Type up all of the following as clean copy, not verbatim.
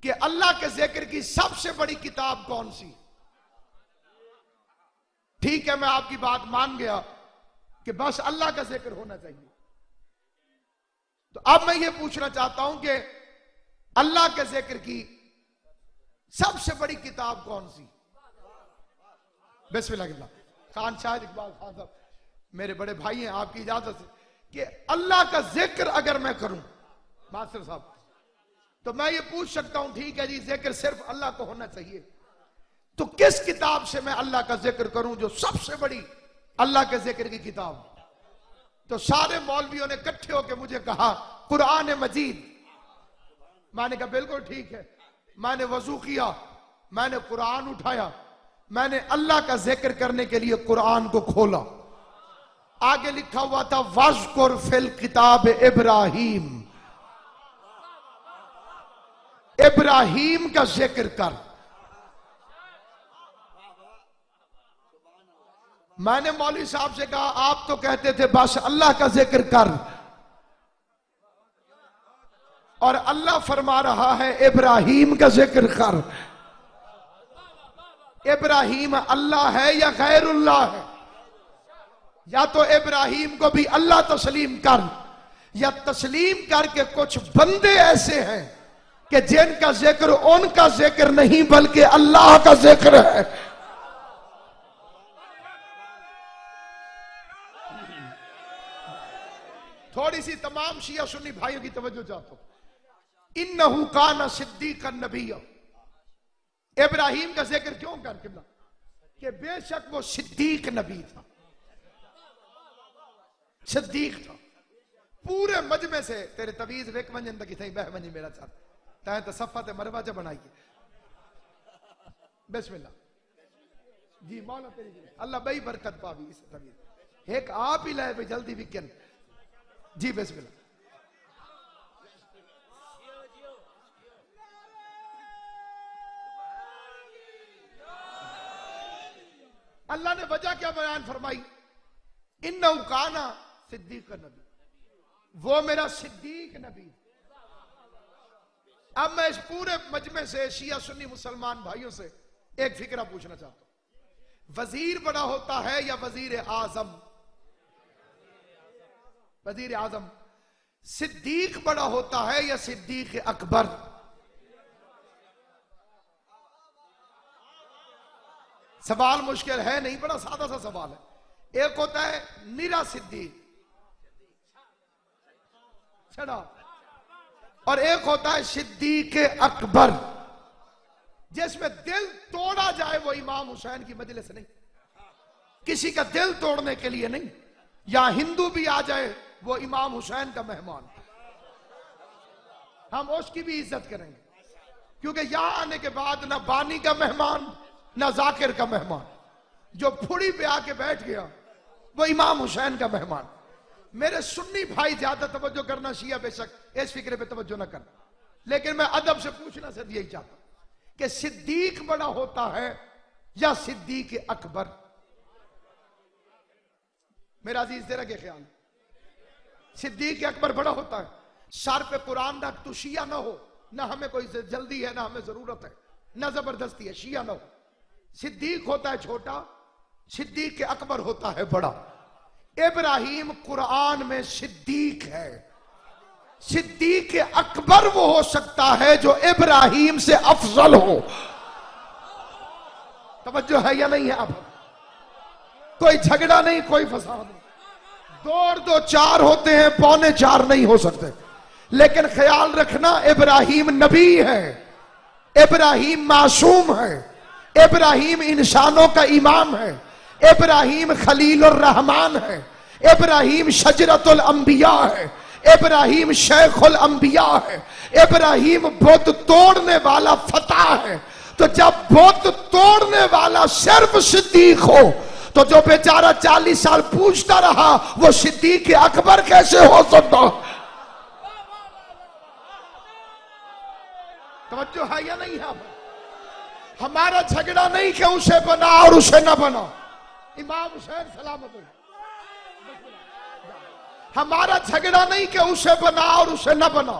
کہ اللہ کے ذکر کی سب سے بڑی کتاب کون سی؟ ٹھیک ہے، میں آپ کی بات مان گیا کہ بس اللہ کا ذکر ہونا چاہیے. تو اب میں یہ پوچھنا چاہتا ہوں کہ اللہ کے ذکر کی سب سے بڑی کتاب کون سی؟ بسم اللہ. خان شاہد اقبال خان صاحب میرے بڑے بھائی ہیں، آپ کی اجازت سے کہ اللہ کا ذکر اگر میں کروں ماسٹر صاحب تو میں یہ پوچھ سکتا ہوں ٹھیک ہے جی ذکر صرف اللہ کو ہونا چاہیے، تو کس کتاب سے میں اللہ کا ذکر کروں جو سب سے بڑی اللہ کے ذکر کی کتاب؟ تو سارے مولویوں نے اکٹھے ہو کے مجھے کہا قرآن مجید. میں نے کہا بالکل ٹھیک ہے. میں نے وضو کیا، میں نے قرآن اٹھایا، میں نے اللہ کا ذکر کرنے کے لیے قرآن کو کھولا. آگے لکھا ہوا تھا وَاذْكُرْ فِي الْكِتَابِ ابراہیم، ابراہیم کا ذکر کر. میں نے مولوی صاحب سے کہا آپ تو کہتے تھے بس اللہ کا ذکر کر، اور اللہ فرما رہا ہے ابراہیم کا ذکر کر. ابراہیم اللہ ہے یا غیر اللہ ہے؟ یا تو ابراہیم کو بھی اللہ تسلیم کر، یا تسلیم کر کے کچھ بندے ایسے ہیں کہ جن کا ذکر ان کا ذکر نہیں بلکہ اللہ کا ذکر ہے. تھوڑی سی تمام شیعہ سنی بھائیوں کی توجہ چاہتا ہوں. انہو کان صدیقا نبی، ابراہیم کا ذکر کیوں کر قبلہ؟ کہ بے شک وہ صدیق نبی تھا، صدیق تھا. پورے مجمع سے تیرے تویز ویک منجن تکی تھا بہ منجی میرا چاہتا تاہیں تصفت مروہ جب بنائی. بسم اللہ جی مولا تیری جی اللہ بھائی برکت پاوی اس تویز ایک آپ ہی لائے بھی جلدی وکن جی. بسم اللہ. اللہ نے وجہ کیا بیان فرمائی؟ انہو کانا صدیق نبی، وہ میرا صدیق نبی. اب میں اس پورے مجمع سے شیعہ سنی مسلمان بھائیوں سے ایک فکرہ پوچھنا چاہتا ہوں. وزیر بڑا ہوتا ہے یا وزیر اعظم؟ وزیر اعظم. صدیق بڑا ہوتا ہے یا صدیق اکبر؟ سوال مشکل ہے نہیں، بڑا سادہ سا سوال ہے. ایک ہوتا ہے نیرا صدیق چھڑا، اور ایک ہوتا ہے صدیق اکبر جس میں دل توڑا جائے وہ امام حسین کی مجلس نہیں، کسی کا دل توڑنے کے لیے نہیں. یا ہندو بھی آ جائے وہ امام حسین کا مہمان، ہم اس کی بھی عزت کریں گے، کیونکہ یہاں آنے کے بعد نہ بانی کا مہمان نہ ذاکر کا مہمان. جو پھڑی پہ آ کے بیٹھ گیا وہ امام حسین کا مہمان. میرے سنی بھائی زیادہ توجہ کرنا، شیعہ بے شک اس فکرے پہ توجہ نہ کرنا، لیکن میں ادب سے پوچھنا صرف یہی چاہتا ہوں کہ صدیق بڑا ہوتا ہے یا صدیق اکبر؟ میرا عزیز تیرا کیا خیال ہے؟ صدیق اکبر بڑا ہوتا ہے. سر پہ قرآن رکھ تو شیعہ نہ ہو، نہ ہمیں کوئی جلدی ہے نہ ہمیں ضرورت ہے نہ زبردستی ہے، شیعہ نہ ہو. صدیق ہوتا ہے چھوٹا، صدیق اکبر ہوتا ہے بڑا. ابراہیم قرآن میں صدیق ہے. صدیق اکبر وہ ہو سکتا ہے جو ابراہیم سے افضل ہو. توجہ ہے یا نہیں ہے؟ اب کوئی جھگڑا نہیں، کوئی فساد نہیں. دوڑ دو چار ہوتے ہیں، پونے چار نہیں ہو سکتے. لیکن خیال رکھنا ابراہیم نبی ہے، ابراہیم معصوم ہے، ابراہیم انسانوں کا امام ہے، ابراہیم خلیل الرحمن ہے، ابراہیم شجرت الانبیاء ہے، ابراہیم شیخ الانبیاء ہے، ابراہیم بت توڑنے والا فتح ہے. تو جب بت توڑنے والا صرف صدیق ہو تو جو بیچارہ 40 سال پوچھتا رہا وہ صدیق اکبر کیسے ہو سکتا؟ توجہ ہے یا نہیں ہے؟ ہمارا جھگڑا نہیں کہ اسے بنا اور اسے نہ بنا. امام حسین سلامت ہے. ہمارا جھگڑا نہیں کہ اسے بنا اور اسے نہ بنا.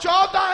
14